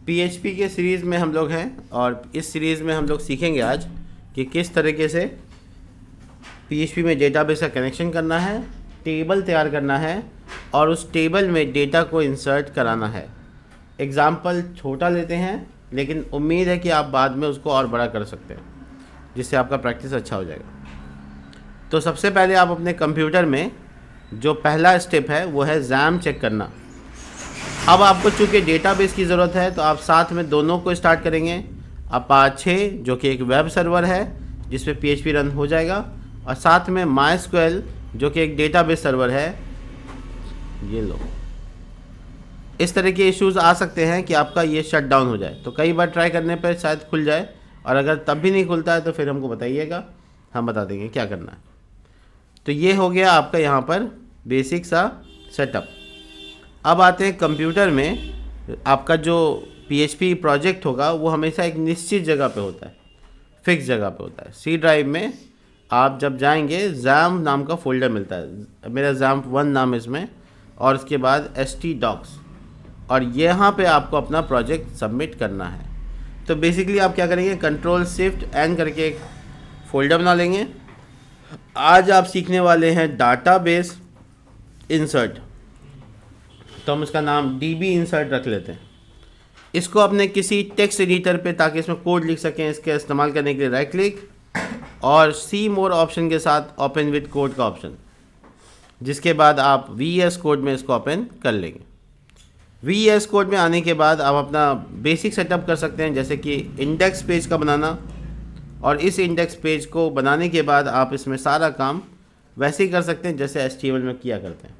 PHP के series में हम लोग हैं और इस सीरीज़ में हम लोग सीखेंगे आज कि किस तरीके से पीएचपी में डेटाबेस का कनेक्शन करना है, टेबल तैयार करना है और उस टेबल में डेटा को इंसर्ट कराना है। एग्ज़ाम्पल छोटा लेते हैं, लेकिन उम्मीद है कि आप बाद में उसको और बड़ा कर सकते हैं, जिससे आपका प्रैक्टिस अच्छा हो जाएगा। तो सबसे पहले आप अपने कंप्यूटर में जो पहला स्टेप है वो है जैम चेक करना। अब आपको चूँकि डेटाबेस की ज़रूरत है तो आप साथ में दोनों को स्टार्ट करेंगे। अपाचे जो कि एक वेब सर्वर है जिस पे पीएचपी रन हो जाएगा, और साथ में माइस्क्वेल जो कि एक डेटाबेस सर्वर है। ये लो, इस तरह के इश्यूज़ आ सकते हैं कि आपका ये शट डाउन हो जाए। तो कई बार ट्राई करने पर शायद खुल जाए, और अगर तब भी नहीं खुलता है तो फिर हमको बताइएगा, हम बता देंगे क्या करना है। तो ये हो गया आपका यहाँ पर बेसिक सा सेटअप। अब आते हैं कंप्यूटर में। आपका जो पीएचपी प्रोजेक्ट होगा वो हमेशा एक निश्चित जगह पे होता है, फिक्स जगह पे होता है। सी ड्राइव में आप जब जाएंगे जैम नाम का फोल्डर मिलता है, मेरा जैम 1 नाम इसमें, और उसके बाद htdocs, और यहाँ पे आपको अपना प्रोजेक्ट सबमिट करना है। तो बेसिकली आप क्या करेंगे, Ctrl+Shift+N करके एक फ़ोल्डर बना लेंगे। आज आप सीखने वाले हैं डाटाबेस इंसर्ट, तो हम इसका नाम DB इंसर्ट रख लेते हैं। इसको अपने किसी टेक्स्ट एडिटर पे, ताकि इसमें कोड लिख सकें, इसके इस्तेमाल करने के लिए राइट क्लिक और सी मोर ऑप्शन के साथ ओपन विद कोड का ऑप्शन, जिसके बाद आप VS कोड में इसको ओपन कर लेंगे। VS कोड में आने के बाद आप अपना बेसिक सेटअप कर सकते हैं, जैसे कि इंडेक्स पेज का बनाना, और इस इंडेक्स पेज को बनाने के बाद आप इसमें सारा काम वैसे ही कर सकते हैं जैसे HTML में किया करते हैं।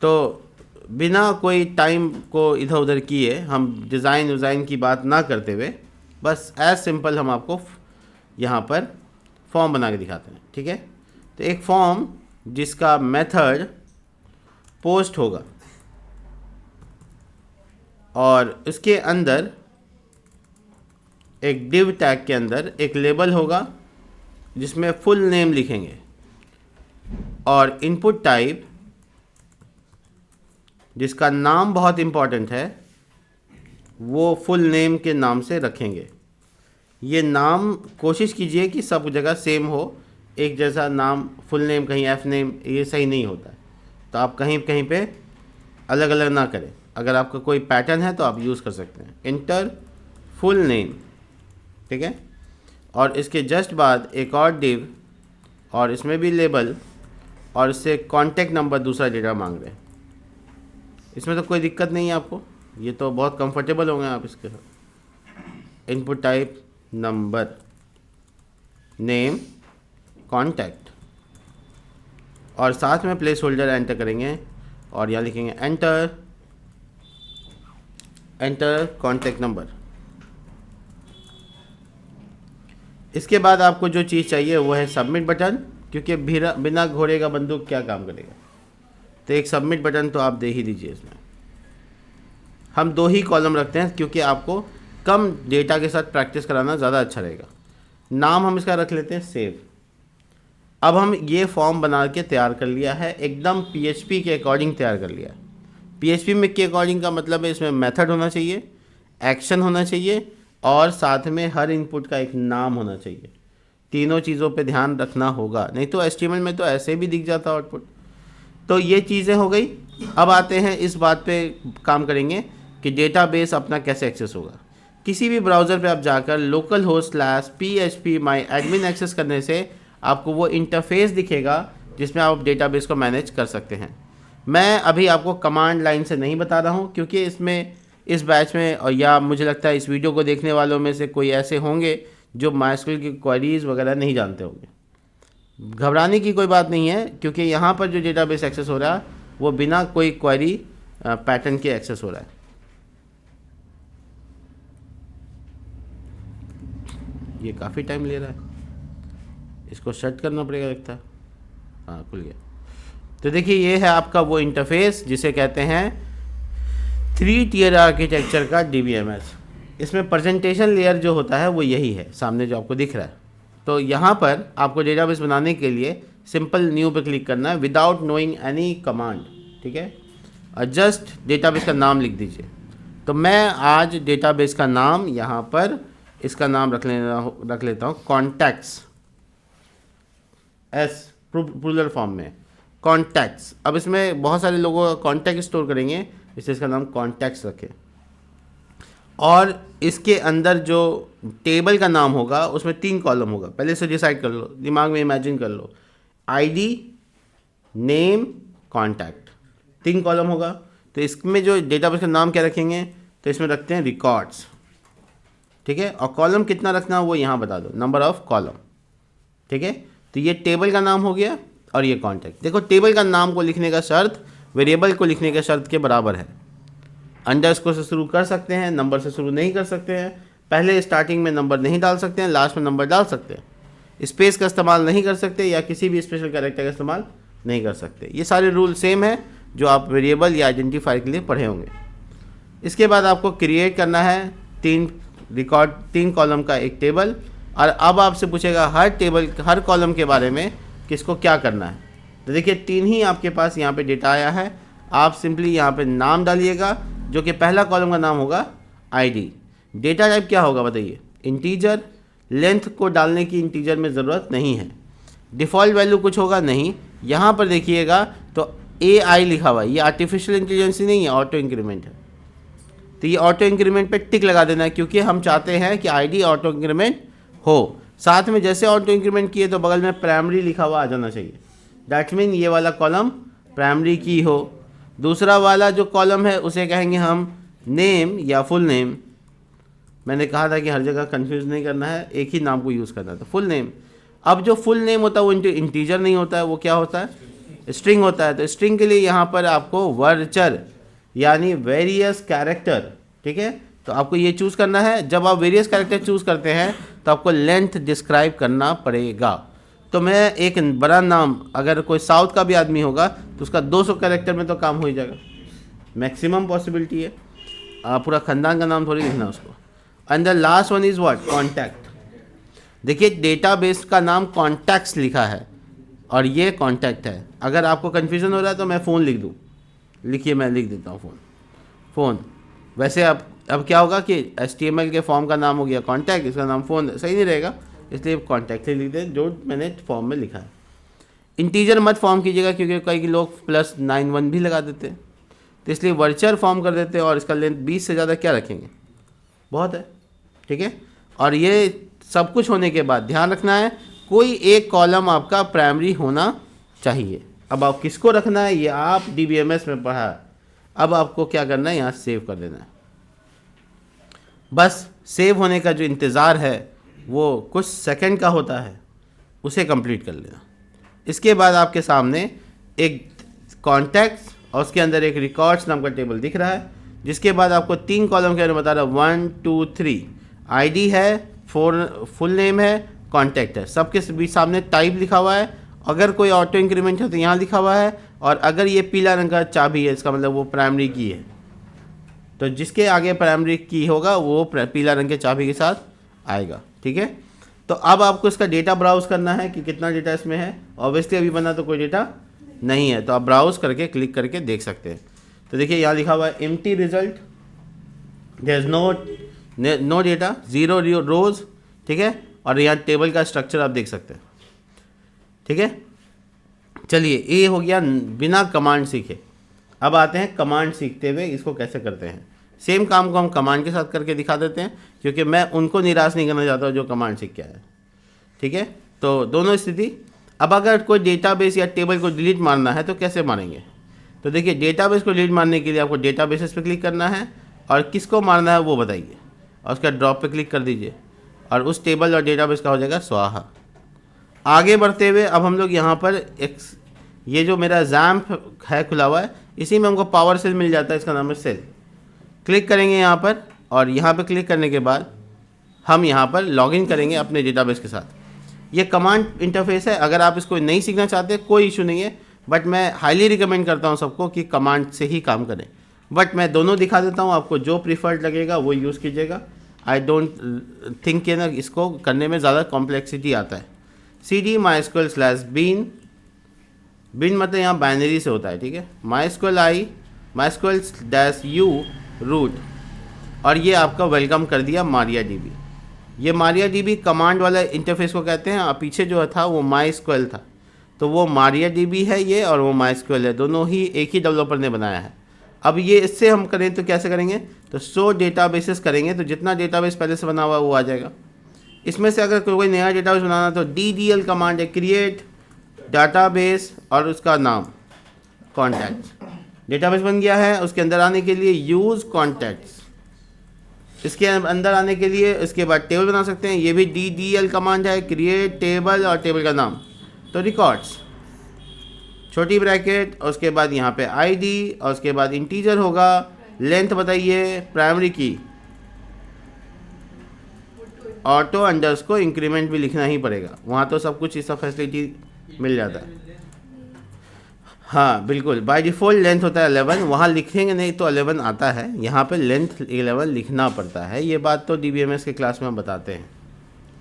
तो बिना कोई टाइम को इधर उधर किए, हम डिज़ाइन की बात ना करते हुए, बस एज सिंपल हम आपको यहाँ पर फॉर्म बना के दिखाते हैं। ठीक है, तो एक फॉर्म जिसका मेथड पोस्ट होगा और इसके अंदर एक डिव टैग के अंदर एक लेबल होगा जिसमें फुल नेम लिखेंगे, और इनपुट टाइप जिसका नाम बहुत इम्पॉर्टेंट है वो फुल नेम के नाम से रखेंगे। ये नाम कोशिश कीजिए कि सब जगह सेम हो, एक जैसा नाम, फुल नेम कहीं F नेम, ये सही नहीं होता है। तो आप कहीं कहीं पे अलग अलग ना करें। अगर आपका कोई पैटर्न है तो आप यूज़ कर सकते हैं। इंटर फुल नेम, ठीक है, और इसके जस्ट बाद एक और डिव, और इसमें भी लेबल, और इससे कॉन्टैक्ट नंबर दूसरा डेटा मांग रहे हैं। इसमें तो कोई दिक्कत नहीं है आपको, ये तो बहुत कंफर्टेबल होंगे आप इसके साथ। Input type number, name, contact, और साथ में प्लेस होल्डर एंटर करेंगे, और यहाँ लिखेंगे एंटर कॉन्टैक्ट नंबर। इसके बाद आपको जो चीज़ चाहिए वो है सबमिट बटन, क्योंकि बिना घोड़े का बंदूक क्या काम करेगा। तो एक सबमिट बटन तो आप दे ही दीजिए। इसमें हम 2 ही कॉलम रखते हैं क्योंकि आपको कम डेटा के साथ प्रैक्टिस कराना ज़्यादा अच्छा रहेगा। नाम हम इसका रख लेते हैं सेव। अब हम ये फॉर्म बना के तैयार कर लिया है, एकदम पीएचपी के अकॉर्डिंग तैयार कर लिया है। पीएचपी में के अकॉर्डिंग का मतलब है इसमें मेथड होना चाहिए, एक्शन होना चाहिए, और साथ में हर इनपुट का एक नाम होना चाहिए। तीनों चीज़ों पे ध्यान रखना होगा, नहीं तो HTML में तो ऐसे भी दिख जाता आउटपुट। तो ये चीज़ें हो गई। अब आते हैं इस बात पे काम करेंगे कि डेटाबेस अपना कैसे एक्सेस होगा। किसी भी ब्राउज़र पे आप जाकर localhost/phpMyAdmin एक्सेस करने से आपको वो इंटरफेस दिखेगा जिसमें आप डेटाबेस को मैनेज कर सकते हैं। मैं अभी आपको कमांड लाइन से नहीं बता रहा हूँ, क्योंकि इसमें इस बैच में, और या मुझे लगता है इस वीडियो को देखने वालों में से कोई ऐसे होंगे जो माइस्क्वेल की क्वेरीज़ वगैरह नहीं जानते होंगे। घबराने की कोई बात नहीं है, क्योंकि यहाँ पर जो डेटाबेस एक्सेस हो रहा है वो बिना कोई क्वेरी पैटर्न के एक्सेस हो रहा है। ये काफ़ी टाइम ले रहा है, इसको शट करना पड़ेगा लगता है। हाँ, खुल गया। तो देखिए, ये है आपका वो इंटरफेस जिसे कहते हैं 3 टियर आर्किटेक्चर का DBMS। इसमें प्रेजेंटेशन लेयर जो होता है वो यही है, सामने जो आपको दिख रहा है। तो यहाँ पर आपको डेटाबेस बनाने के लिए सिंपल न्यू पे क्लिक करना है विदाउट नोइंग एनी कमांड, ठीक है, और जस्ट डेटाबेस का नाम लिख दीजिए। तो मैं आज डेटाबेस का नाम यहाँ पर इसका नाम रख लेता हूँ कॉन्टैक्ट्स, एस प्लूरल फॉर्म में कॉन्टैक्ट्स। अब इसमें बहुत सारे लोगों का कॉन्टैक्ट स्टोर करेंगे, इसलिए इसका नाम कॉन्टैक्ट्स रखें। और इसके अंदर जो टेबल का नाम होगा उसमें 3 कॉलम होगा, पहले से डिसाइड कर लो, दिमाग में इमेजिन कर लो। आईडी, नेम, कॉन्टैक्ट, 3 कॉलम होगा। तो इसमें जो डेटाबेस का नाम क्या रखेंगे, तो इसमें रखते हैं रिकॉर्ड्स, ठीक है। और कॉलम कितना रखना वो यहाँ बता दो, नंबर ऑफ कॉलम, ठीक है। तो ये टेबल का नाम हो गया और ये कॉन्टैक्ट। देखो टेबल का नाम को लिखने का शर्त वेरिएबल को लिखने के शर्त के बराबर है। अंडरस्कोर से शुरू कर सकते हैं, नंबर से शुरू नहीं कर सकते हैं, पहले स्टार्टिंग में नंबर नहीं डाल सकते हैं, लास्ट में नंबर डाल सकते हैं, स्पेस का इस्तेमाल नहीं कर सकते या किसी भी स्पेशल कैरेक्टर का इस्तेमाल नहीं कर सकते। ये सारे रूल सेम है जो आप वेरिएबल या आइडेंटिफायर के लिए पढ़े होंगे। इसके बाद आपको क्रिएट करना है 3 कॉलम का एक टेबल। और अब आपसे पूछेगा हर कॉलम के बारे में किसको क्या करना है। तो देखिए 3 ही आपके पास यहाँ पे डेटा आया है। आप सिंपली यहाँ पे नाम डालिएगा, जो कि पहला कॉलम का नाम होगा आईडी। डेटा टाइप क्या होगा बताइए, इंटीजर। लेंथ को डालने की इंटीजर में ज़रूरत नहीं है। डिफ़ॉल्ट वैल्यू कुछ होगा नहीं। यहाँ पर देखिएगा तो AI लिखा हुआ है, ये आर्टिफिशियल इंटेलिजेंस नहीं है, ऑटो इंक्रीमेंट है। तो ये ऑटो इंक्रीमेंट पे टिक लगा देना है, क्योंकि हम चाहते हैं कि आईडी ऑटो इंक्रीमेंट हो। साथ में जैसे ऑटो इंक्रीमेंट किए तो बगल में प्राइमरी लिखा हुआ आ जाना चाहिए। दैट मीन ये वाला कॉलम प्राइमरी की हो। दूसरा वाला जो कॉलम है उसे कहेंगे हम नेम या फुल नेम। मैंने कहा था कि हर जगह कंफ्यूज नहीं करना है, एक ही नाम को यूज़ करना है, तो फुल नेम। अब जो फुल नेम होता है वो इंटीजर नहीं होता है, वो क्या होता है, स्ट्रिंग होता है। तो स्ट्रिंग के लिए यहाँ पर आपको वर्चर यानी वेरियस कैरेक्टर, ठीक है। तो आपको ये चूज़ करना है। जब आप वेरियस कैरेक्टर चूज़ करते हैं तो आपको लेंथ डिस्क्राइब करना पड़ेगा। तो मैं एक बड़ा नाम, अगर कोई साउथ का भी आदमी होगा तो उसका 200 कैरेक्टर में तो काम हो ही जाएगा, मैक्सिमम पॉसिबिलिटी है। पूरा ख़ानदान का नाम थोड़ी लिखना उसको। And the last one is what, contact. देखिए डेटाबेस का नाम कॉन्टैक्ट्स लिखा है और ये कॉन्टैक्ट है। अगर आपको कन्फ्यूज़न हो रहा है तो मैं फ़ोन लिख दूँ, लिखिए, मैं लिख देता हूँ फ़ोन। वैसे अब क्या होगा कि HTML के फॉर्म का नाम हो गया कॉन्टैक्ट, इसका नाम फ़ोन, सही नहीं रहेगा, इसलिए कॉन्टैक्ट ही लिख दें जो मैंने फॉर्म में लिखा है। इंटीजर मत फॉर्म कीजिएगा, क्योंकि कई लोग +91 भी लगा देते हैं, तो इसलिए वर्चर फॉर्म कर देते हैं। और इसका लेंथ 20 से ज़्यादा क्या रखेंगे, बहुत है, ठीक है। और ये सब कुछ होने के बाद ध्यान रखना है कोई एक कॉलम आपका प्राइमरी होना चाहिए। अब आप किसको रखना है ये आप DBMS में पढ़ा है। अब आपको क्या करना है, यहाँ सेव कर देना है। बस सेव होने का जो इंतज़ार है वो कुछ सेकंड का होता है, उसे कंप्लीट कर लेना। इसके बाद आपके सामने एक कॉन्टैक्ट्स और उसके अंदर एक रिकॉर्ड्स नाम का टेबल दिख रहा है, जिसके बाद आपको 3 कॉलम के अंदर बता रहा है 1 2 3। आईडी है, फुल नेम है, कॉन्टैक्ट है, सबके भी सामने टाइप लिखा हुआ है। अगर कोई ऑटो इंक्रीमेंट है तो यहाँ लिखा हुआ है, और अगर ये पीला रंग का चाबी है इसका मतलब वो प्राइमरी की है। तो जिसके आगे प्राइमरी की होगा वो पीला रंग के चाबी के साथ आएगा, ठीक है। तो अब आपको इसका डेटा ब्राउज करना है कि कितना डेटा इसमें है। ऑब्वियसली अभी बना तो कोई डेटा नहीं है, तो आप ब्राउज करके क्लिक करके देख सकते हैं। तो देखिए यहाँ लिखा हुआ है empty result, there is no data, 0 rows, ठीक है। और यहाँ टेबल का स्ट्रक्चर आप देख सकते हैं, ठीक है। चलिए ये हो गया बिना कमांड सीखे। अब आते हैं कमांड सीखते हुए इसको कैसे करते हैं। सेम काम को हम कमांड के साथ करके दिखा देते हैं, क्योंकि मैं उनको निराश नहीं करना चाहता जो कमांड सीख के आए, ठीक है। तो दोनों स्थिति। अब अगर कोई डेटाबेस या टेबल को डिलीट मारना है तो कैसे मारेंगे। तो देखिए डेटाबेस को डिलीट मारने के लिए आपको डेटाबेसेस पे क्लिक करना है और किसको मारना है वो बताइए, और उसका ड्रॉप पे क्लिक कर दीजिए और उस टेबल और डेटाबेस का हो जाएगा स्वाहा। आगे बढ़ते हुए अब हम लोग यहाँ पर ये जो मेरा जैम्प है खुला हुआ है, इसी में हमको पावर सेल मिल जाता है, इसका नाम है सेल। क्लिक करेंगे यहाँ पर और यहाँ पर क्लिक करने के बाद हम यहाँ पर लॉगिन करेंगे अपने डेटाबेस के साथ। ये कमांड इंटरफेस है, अगर आप इसको नहीं सीखना चाहते कोई इशू नहीं है, बट मैं हाईली रिकमेंड करता हूँ सबको कि कमांड से ही काम करें। बट मैं दोनों दिखा देता हूँ, आपको जो प्रीफर्ड लगेगा वो यूज़ कीजिएगा। आई डोंट थिंक कि ना इसको करने में ज़्यादा कॉम्प्लेक्सिटी आता है। CD MySQL/bin, बिन मतलब यहाँ बाइनरी से होता है, ठीक है। MySQL -u root और ये आपका वेलकम कर दिया मारिया डीबी। ये मारिया डीबी कमांड वाला इंटरफेस को कहते हैं, और पीछे जो था वो माई था, तो वो मारिया डीबी है ये, और वो माई है, दोनों ही एक ही डेवलपर ने बनाया है। अब ये इससे हम करें तो कैसे करेंगे, तो शो डेटाबेसेस करेंगे, तो जितना डेटाबेस पहले से बना हुआ वो आ जाएगा। इसमें से अगर कोई नया डेटाबेस बनाना तो DDL कमांड है, क्रिएट डाटाबेस और उसका नाम कॉन्टैक्ट्स। डेटाबेस बन गया है, उसके अंदर आने के लिए यूज़ कॉन्टैक्ट्स, इसके अंदर आने के लिए इसके बाद टेबल बना सकते हैं, ये भी DDL कमांड है, क्रिएट टेबल और टेबल का नाम, तो रिकॉर्ड्स छोटी ब्रैकेट, और उसके बाद यहाँ पे ID, और उसके बाद इंटीजर होगा, लेंथ बताइए, प्राइमरी की, ऑटो अंडरस्कोर इंक्रीमेंट भी लिखना ही पड़ेगा, वहाँ तो सब कुछ इस सब फैसिलिटी मिल जाता है। हाँ बिल्कुल, बाय डिफ़ॉल्ट लेंथ होता है 11, वहाँ लिखेंगे नहीं तो 11 आता है, यहाँ पे लेंथ 11 लिखना पड़ता है, ये बात तो DBMS के क्लास में हम बताते हैं।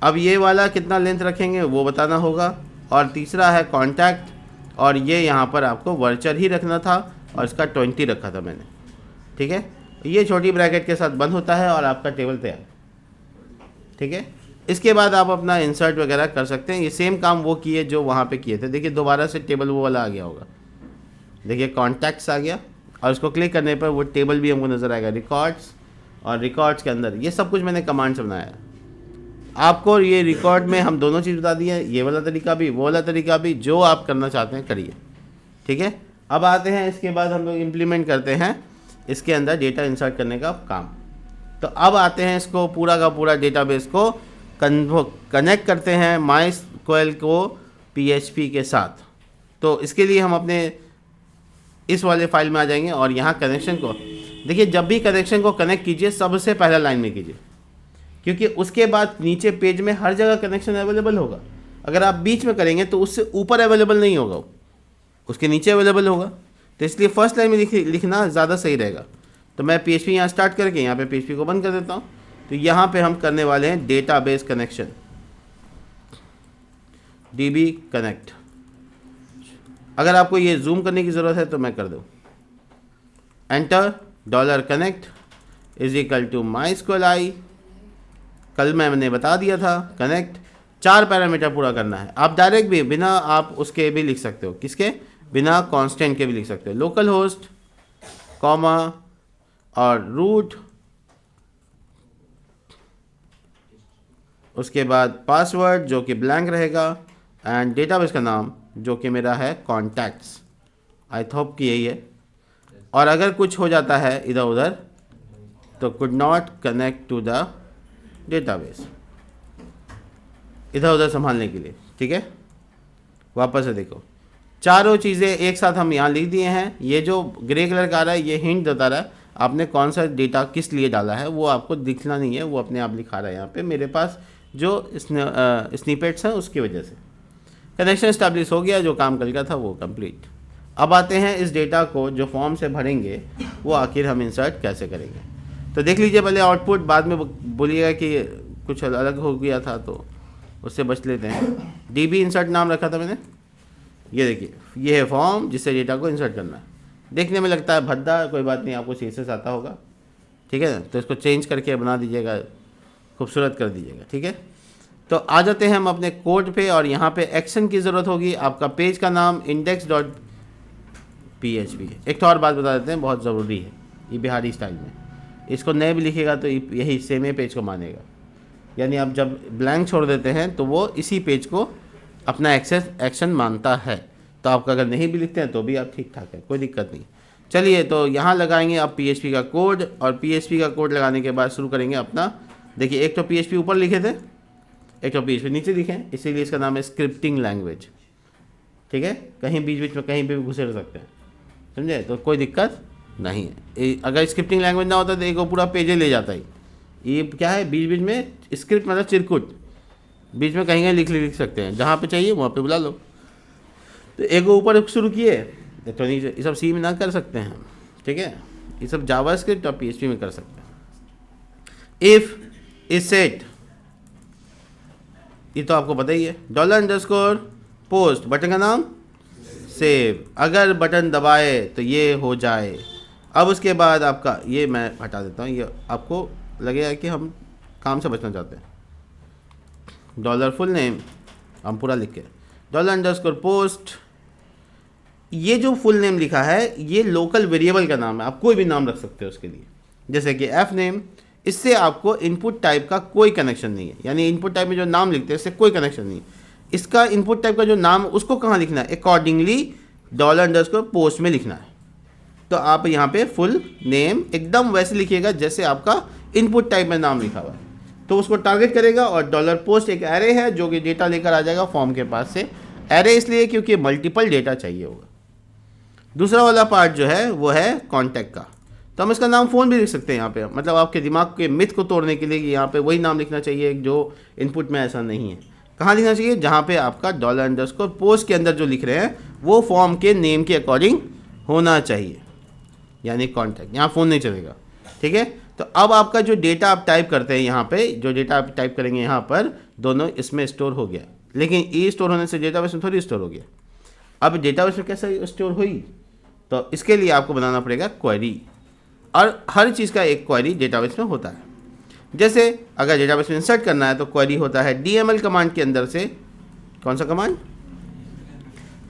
अब ये वाला कितना लेंथ रखेंगे वो बताना होगा, और तीसरा है कॉन्टैक्ट, और ये यहाँ पर आपको वर्चर ही रखना था, और इसका 20 रखा था मैंने, ठीक है। ये छोटी ब्रैकेट के साथ बंद होता है और आपका टेबल तैयार, ठीक है। इसके बाद आप अपना इंसर्ट वगैरह कर सकते हैं, ये सेम काम वो किए जो वहाँ पे किए थे। देखिए दोबारा से टेबल वो वाला आ गया होगा, देखिए कॉन्टैक्ट्स आ गया, और उसको क्लिक करने पर वो टेबल भी हमको नज़र आएगा, रिकॉर्ड्स, और रिकॉर्ड्स के अंदर ये सब कुछ मैंने कमांड से बनाया है। आपको ये रिकॉर्ड में हम दोनों चीज़ बता दी है, ये वाला तरीका भी वो वाला तरीका भी, जो आप करना चाहते हैं करिए, ठीक है। अब आते हैं, इसके बाद हम लोग इम्प्लीमेंट करते हैं इसके अंदर डेटा इंसर्ट करने का काम। तो अब आते हैं, इसको पूरा का पूरा डेटाबेस को कनेक्ट करते हैं MySQL को PHP के साथ। तो इसके लिए हम अपने इस वाले फाइल में आ जाएंगे, और यहाँ कनेक्शन को देखिए, जब भी कनेक्शन को कनेक्ट कीजिए सबसे पहला लाइन में कीजिए, क्योंकि उसके बाद नीचे पेज में हर जगह कनेक्शन अवेलेबल होगा। अगर आप बीच में करेंगे तो उससे ऊपर अवेलेबल नहीं होगा, उसके नीचे अवेलेबल होगा, तो इसलिए फर्स्ट लाइन में लिखना ज़्यादा सही रहेगा। तो मैं PHP यहाँ स्टार्ट करके यहाँ पे PHP को बंद कर देता हूँ। तो यहाँ पे हम करने वाले हैं डेटाबेस कनेक्शन, DB कनेक्ट। अगर आपको ये जूम करने की ज़रूरत है तो मैं कर दूँ, enter, $connect is equal to MySQL, कल मैंने बता दिया था, कनेक्ट 4 पैरामीटर पूरा करना है। आप डायरेक्ट भी बिना आप उसके भी लिख सकते हो, किसके, बिना कांस्टेंट के भी लिख सकते हो, लोकल होस्ट कॉमा और रूट, उसके बाद पासवर्ड जो कि ब्लैंक रहेगा, एंड डेटाबेस का नाम जो कि मेरा है कॉन्टैक्ट्स, आई होप कि यही है। और अगर कुछ हो जाता है इधर उधर तो could not connect to the database, इधर उधर संभालने के लिए, ठीक है। वापस से देखो, चारों चीज़ें एक साथ हम यहाँ लिख दिए हैं। ये जो ग्रे कलर का आ रहा है ये हिंट देता रहा है आपने कौन सा डेटा किस लिए डाला है, वो आपको दिखना नहीं है, वो अपने आप लिखा रहा है यहाँ पे मेरे पास जो स्निपेट्स हैं उसकी वजह से। कनेक्शन इस्टेब्लिश हो गया, जो काम कल का था वो कंप्लीट। अब आते हैं इस डेटा को जो फॉर्म से भरेंगे वो आखिर हम इंसर्ट कैसे करेंगे। तो देख लीजिए पहले आउटपुट, बाद में बोलिएगा कि कुछ अलग हो गया था तो उससे बच लेते हैं। DB इंसर्ट नाम रखा था मैंने, ये देखिए ये है फॉर्म जिससे डेटा को इंसर्ट करना है। देखने में लगता है भद्दा, कोई बात नहीं, आपको CSS आता होगा, ठीक है ना। तो इसको चेंज करके बना दीजिएगा, खूबसूरत कर दीजिएगा, ठीक है। तो आ जाते हैं हम अपने कोड पे, और यहाँ पे एक्शन की ज़रूरत होगी। आपका पेज का नाम index.php है। एक तो और बात बता देते हैं, बहुत ज़रूरी है, ये बिहारी स्टाइल में, इसको नए भी लिखेगा तो यही सेम ही पेज को मानेगा, यानी आप जब ब्लैंक छोड़ देते हैं तो वो इसी पेज को अपना एक्शन मानता है। तो आपका अगर नहीं भी लिखते हैं तो भी आप ठीक ठाक है, कोई दिक्कत नहीं। चलिए तो यहाँ लगाएंगे आप PHP का कोड, और PHP का कोड लगाने के बाद शुरू करेंगे अपना। देखिए एक तो PHP ऊपर लिखे थे, एक तो PHP नीचे लिखे, इसीलिए इसका नाम है स्क्रिप्टिंग लैंग्वेज, ठीक है। कहीं बीच बीच में कहीं भी घुसे रह सकते हैं, समझे, तो कोई दिक्कत नहीं है। अगर स्क्रिप्टिंग लैंग्वेज ना होता तो एक पूरा पेज ही ले जाता ही। ये क्या है, बीच बीच में स्क्रिप्ट मतलब चिरकुट, बीच में कहीं कहीं लिख सकते हैं, जहाँ पे चाहिए वहाँ पे बुला लो। तो एक ऊपर शुरू किए तो ये सब C में ना कर सकते हैं, ठीक है, ये सब जावास्क्रिप्ट और PHP में कर सकते हैं। इफ़ इज सेट, ये तो आपको पता ही है, $_पोस्ट, बटन का नाम सेव, अगर बटन दबाए तो ये हो जाए, अब उसके बाद आपका ये मैं हटा देता हूँ, ये आपको लगेगा कि हम काम से बचना चाहते हैं। डॉलर फुल नेम हम पूरा लिख के $_पोस्ट, ये जो फुल नेम लिखा है ये लोकल वेरिएबल का नाम है, आप कोई भी नाम रख सकते हो उसके लिए, जैसे कि एफ नेम। इससे आपको इनपुट टाइप का कोई कनेक्शन नहीं है, यानी इनपुट टाइप में जो नाम लिखते हैं इससे कोई कनेक्शन नहीं है। इसका इनपुट टाइप का जो नाम उसको कहाँ लिखना है, अकॉर्डिंगली $_पोस्ट में लिखना है। तो आप यहाँ पे फुल नेम एकदम वैसे लिखिएगा जैसे आपका इनपुट टाइप में नाम लिखा हुआ है, तो उसको टारगेट करेगा। और $पोस्ट एक एरे है जो कि डेटा लेकर आ जाएगा फॉर्म के पास से। एरे इसलिए क्योंकि मल्टीपल डेटा चाहिए होगा। दूसरा वाला पार्ट जो है वो है कॉन्टैक्ट का, तो हम इसका नाम फ़ोन भी लिख सकते हैं यहाँ पे, मतलब आपके दिमाग के मिथ को तोड़ने के लिए कि यहाँ पे वही नाम लिखना चाहिए जो इनपुट में ऐसा नहीं है। कहाँ लिखना चाहिए, जहाँ पे आपका $_पोस्ट के अंदर जो लिख रहे हैं वो फॉर्म के नेम के अकॉर्डिंग होना चाहिए, यानी कॉन्टैक्ट। यहाँ फ़ोन नहीं चलेगा, ठीक है। तो अब आपका जो डेटा आप टाइप करते हैं यहाँ पे, जो डेटा आप टाइप करेंगे यहाँ पर, दोनों इसमें स्टोर हो गया, लेकिन ई स्टोर होने से डेटाबेस में थोड़ी स्टोर हो गया। अब डेटाबेस में कैसे स्टोर हुई, तो इसके लिए आपको बनाना पड़ेगा क्वेरी, और हर चीज़ का एक क्वेरी डेटाबेस में होता है। जैसे अगर डेटाबेस में इंसर्ट करना है तो क्वेरी होता है DML कमांड के अंदर से, कौन सा कमांड,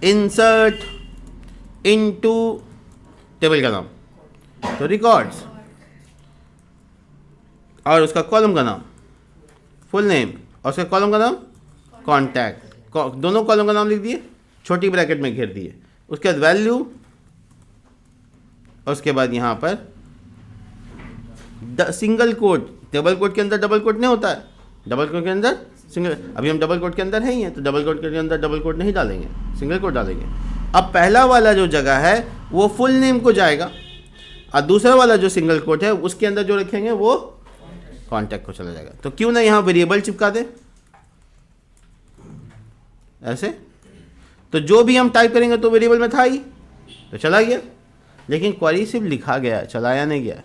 इंसर्ट इनटू टेबल का नाम, तो रिकॉर्ड्स, और उसका कॉलम का नाम फुल नेम, और उसका कॉलम का नाम कॉन्टैक्ट, दोनों कॉलम का नाम लिख दिए, छोटी ब्रैकेट में घेर दिए। उसके बाद वैल्यू, और उसके बाद यहाँ पर सिंगल कोट, डबल कोट के अंदर डबल कोट नहीं होता है, डबल कोट के अंदर सिंगल, अभी हम डबल कोट के अंदर है ही हैं तो डबल कोट के अंदर डबल कोट नहीं डालेंगे, सिंगल कोट डालेंगे। अब पहला वाला जो जगह है वो फुल नेम को जाएगा, और दूसरा वाला जो सिंगल कोट है उसके अंदर जो रखेंगे वो कॉन्टैक्ट को चला जाएगा। तो क्यों ना यहाँ वेरिएबल चिपका दे ऐसे, तो जो भी हम टाइप करेंगे तो वेरिएबल में था ही, तो चला गया। लेकिन क्वेरी सिर्फ लिखा गया, चलाया नहीं गया।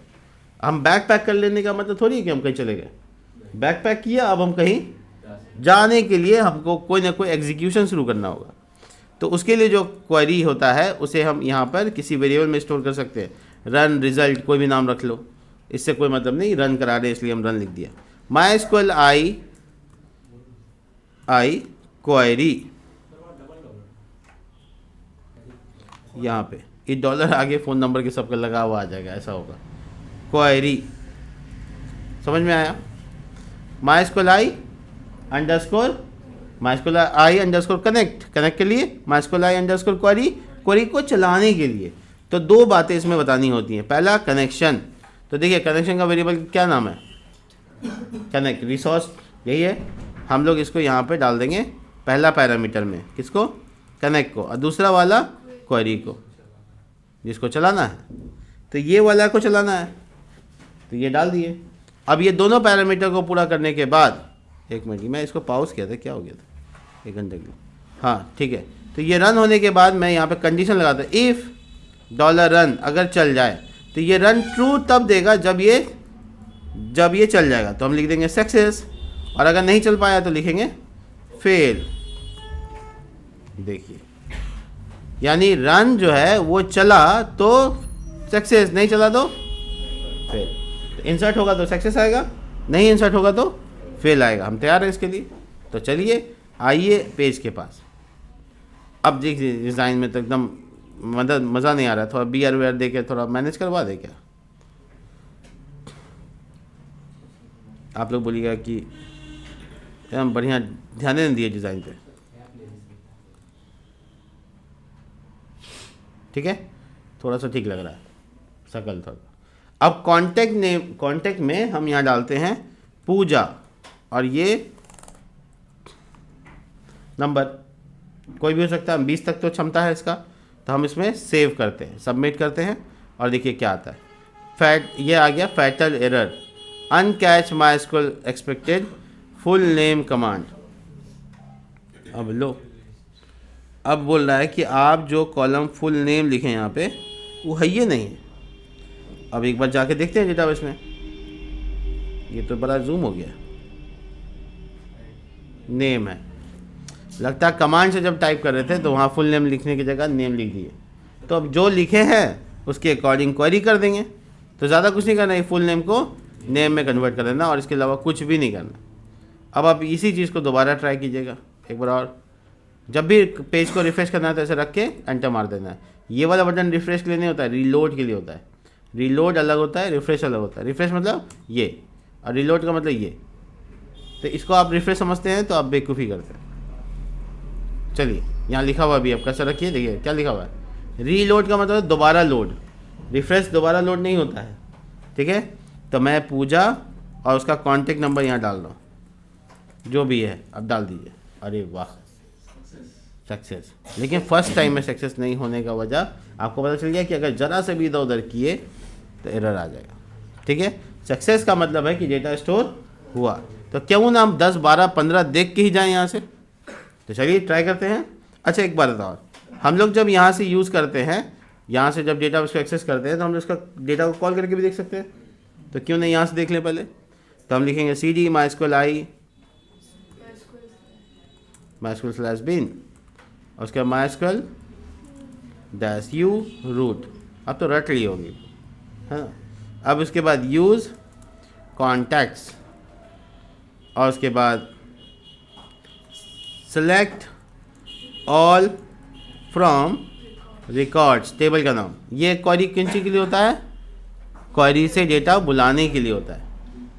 हम बैक पैक कर लेने का मतलब थोड़ी है कि हम कहीं चले गए, बैक पैक किया, अब हम कहीं जाने के लिए हमको कोई ना कोई एग्जीक्यूशन शुरू करना होगा। तो उसके लिए जो क्वेरी होता है उसे हम यहाँ पर किसी वेरिएबल में स्टोर कर सकते हैं। रन रिजल्ट कोई भी नाम रख लो, इससे कोई मतलब नहीं, रन करा रहे इसलिए हम रन लिख दिया। MySQL आई क्वेरी, यहाँ पे ये डॉलर आगे फ़ोन नंबर के सबका लगा हुआ आ जाएगा, ऐसा होगा क्वेरी, समझ में आया। MySQL आई अंडरस्कोर कनेक्ट, कनेक्ट के लिए MySQL आई अंडरस्कोर क्वेरी, क्वेरी को चलाने के लिए। तो दो बातें इसमें बतानी होती हैं। पहला कनेक्शन, तो देखिए कनेक्शन का वेरिएबल क्या नाम है, कनेक्ट रिसोर्स, यही है। हम लोग इसको यहाँ पे डाल देंगे पहला पैरामीटर में, किसको, कनेक्ट को, और दूसरा वाला क्वेरी को जिसको चलाना है। तो ये वाला को चलाना है तो ये डाल दिए। अब ये दोनों पैरामीटर को पूरा करने के बाद, एक मिनट मैं इसको पॉज किया था, क्या हो गया था, 1 घंटे के लिए, हाँ ठीक है। तो ये रन होने के बाद मैं यहाँ पे कंडीशन लगाता हूँ, इफ़ $रन अगर चल जाए तो ये रन ट्रू तब देगा जब ये चल जाएगा, तो हम लिख देंगे सक्सेस, और अगर नहीं चल पाया तो लिखेंगे फेल। देखिए यानी रन जो है वो चला तो सक्सेस, नहीं चला तो फेल। तो इंसर्ट होगा तो सक्सेस आएगा, नहीं इंसर्ट होगा तो फेल आएगा। हम तैयार हैं इसके लिए, तो चलिए आइए पेज के पास। अब देखिए डिज़ाइन में तो एकदम मज़ा नहीं आ रहा है, थोड़ा बियर वेयर दे के थोड़ा मैनेज करवा दे क्या। आप लोग बोलिएगा कि एकदम बढ़िया ध्यान नहीं दिए डिज़ाइन पे, ठीक है, थोड़ा सा ठीक लग रहा है शकल थोड़ा। अब कॉन्टैक्ट में हम यहाँ डालते हैं पूजा, और ये नंबर कोई भी हो सकता है, 20 तक तो क्षमता है इसका। तो हम इसमें सेव करते हैं, सबमिट करते हैं, और देखिए क्या आता है, ये आ गया fatal error, uncaught MySQL expected full name command. अब लो, अब बोल रहा है कि आप जो कॉलम फुल नेम लिखे यहाँ पे वो है ये नहीं है। अब एक बार जाके देखते हैं डेटाबेस में, ये तो बड़ा जूम हो गया, नेम है, लगता है कमांड से जब टाइप कर रहे थे तो वहाँ फुल नेम लिखने की जगह नेम लिख दिए। तो अब जो लिखे हैं उसके अकॉर्डिंग क्वेरी कर देंगे। तो ज़्यादा कुछ नहीं करना है, फुल नेम को नेम में कन्वर्ट कर देना और इसके अलावा कुछ भी नहीं करना। अब आप इसी चीज़ को दोबारा ट्राई कीजिएगा एक बार और। जब भी पेज को रिफ्रेश करना है तो ऐसे रख के एंटर मार देना है। ये वाला बटन रिफ्रेश के लिए नहीं होता है, रीलोड के लिए होता है। रीलोड अलग होता है, रिफ्रेश अलग होता है। रिफ्रेश मतलब ये और रीलोड का मतलब ये। तो इसको आप रिफ्रेश समझते हैं तो आप बेवकूफ़ी करते हैं। चलिए यहाँ लिखा हुआ भी आप कैसे रखिए, देखिए क्या लिखा हुआ है। रीलोड का मतलब दोबारा लोड, रिफ्रेश दोबारा लोड नहीं होता है, ठीक है। तो मैं पूजा और उसका कॉन्टेक्ट नंबर यहाँ डाल रहा हूँ, जो भी है अब डाल दीजिए। अरे वाह, सक्सेस। लेकिन फर्स्ट टाइम में सक्सेस नहीं होने का वजह आपको पता चल गया कि अगर ज़रा से भी इधर उधर किए तो एरर आ जाएगा, ठीक है। सक्सेस का मतलब है कि डेटा स्टोर हुआ। तो क्यों ना हम 10, 12, 15 देख के ही जाएं यहाँ से। तो चलिए ट्राई करते हैं। अच्छा एक बात बताओ, हम लोग जब यहाँ से यूज़ करते हैं, यहाँ से जब डेटा उसको एक्सेस करते हैं तो हम लोग उसका डेटा को कॉल करके भी देख सकते हैं। तो क्यों नहीं यहाँ से देख लें पहले। तो हम लिखेंगे cd mysql /bin और उसके mysql -u root। अब तो रट ली होगी, है ना। अब उसके बाद यूज़ कॉन्टैक्ट्स और उसके बाद select all from records, table का नाम। ये क्वेरी किन चीज़ के लिए होता है, क्वेरी से डेटा बुलाने के लिए होता है।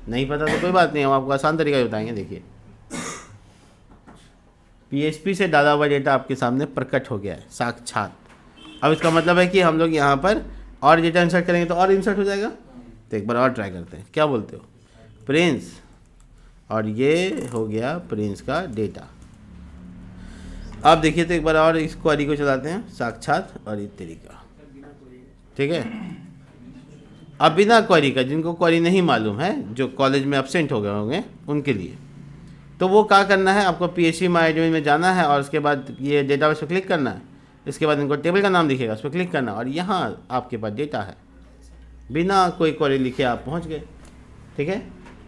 नहीं पता तो कोई बात नहीं, हम आपको आसान तरीका बताएंगे। देखिए PHP से डाला हुआ डेटा आपके सामने प्रकट हो गया है साक्षात। अब इसका मतलब है कि हम लोग यहाँ पर और डेटा इंसर्ट करेंगे तो और इंसर्ट हो जाएगा। तो एक बार और ट्राई करते हैं, क्या बोलते हो प्रिंस, और ये हो गया प्रिंस का डेटा। अब देखिए तो एक बार और इस क्वेरी को चलाते हैं साक्षात और ये तरीका, ठीक है। अब बिना क्वेरी का, जिनको क्वेरी नहीं मालूम है, जो कॉलेज में एब्सेंट हो गए होंगे उनके लिए, तो वो क्या करना है, आपको PHP MyAdmin में जाना है और उसके बाद ये डेटाबेस पर क्लिक करना है। इसके बाद इनको टेबल का नाम दिखेगा, उस पर क्लिक करना और यहाँ आपके पास डेटा है। बिना कोई क्वेरी लिखे आप पहुँच गए, ठीक है।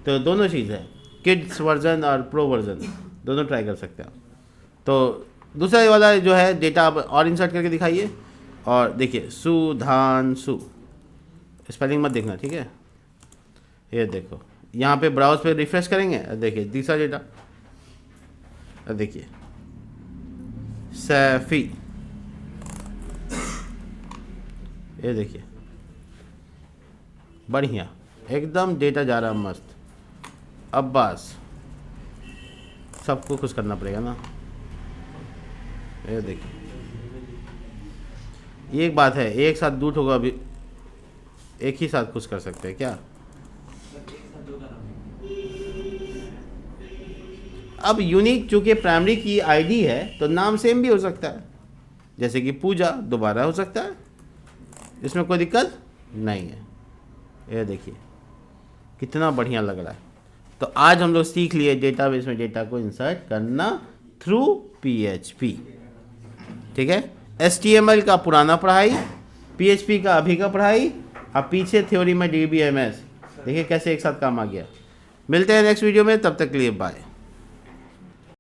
तो दोनों चीज़ है, किड्स वर्जन और प्रो वर्जन दोनों ट्राई कर सकते हैं आप। तो दूसरा वाला जो है डेटा आप और इंसर्ट करके दिखाइए। और देखिए सुधांशु, स्पेलिंग मत देखना, ठीक है। ये देखो यहाँ पे ब्राउज पे रिफ्रेश करेंगे, देखिए तीसरा डेटा, देखिए सैफी, ये देखिए बढ़िया एकदम डेटा जा रहा मस्त। अब्बास, सबको खुश करना पड़ेगा ना। ये देखिए ये एक बात है, एक साथ दूट होगा, अभी एक ही साथ खुश कर सकते हैं क्या। अब यूनिक चूंकि प्राइमरी की आईडी है तो नाम सेम भी हो सकता है, जैसे कि पूजा दोबारा हो सकता है, इसमें कोई दिक्कत नहीं है। ये देखिए कितना बढ़िया लग रहा है। तो आज हम लोग सीख लिए डेटाबेस में डेटा को इंसर्ट करना थ्रू PHP, ठीक है। HTML का पुराना पढ़ाई, PHP का अभी का पढ़ाई, अब पीछे थ्योरी में DBMS, देखिए कैसे एक साथ काम आ गया। मिलते हैं नेक्स्ट वीडियो में, तब तक के लिए बाय।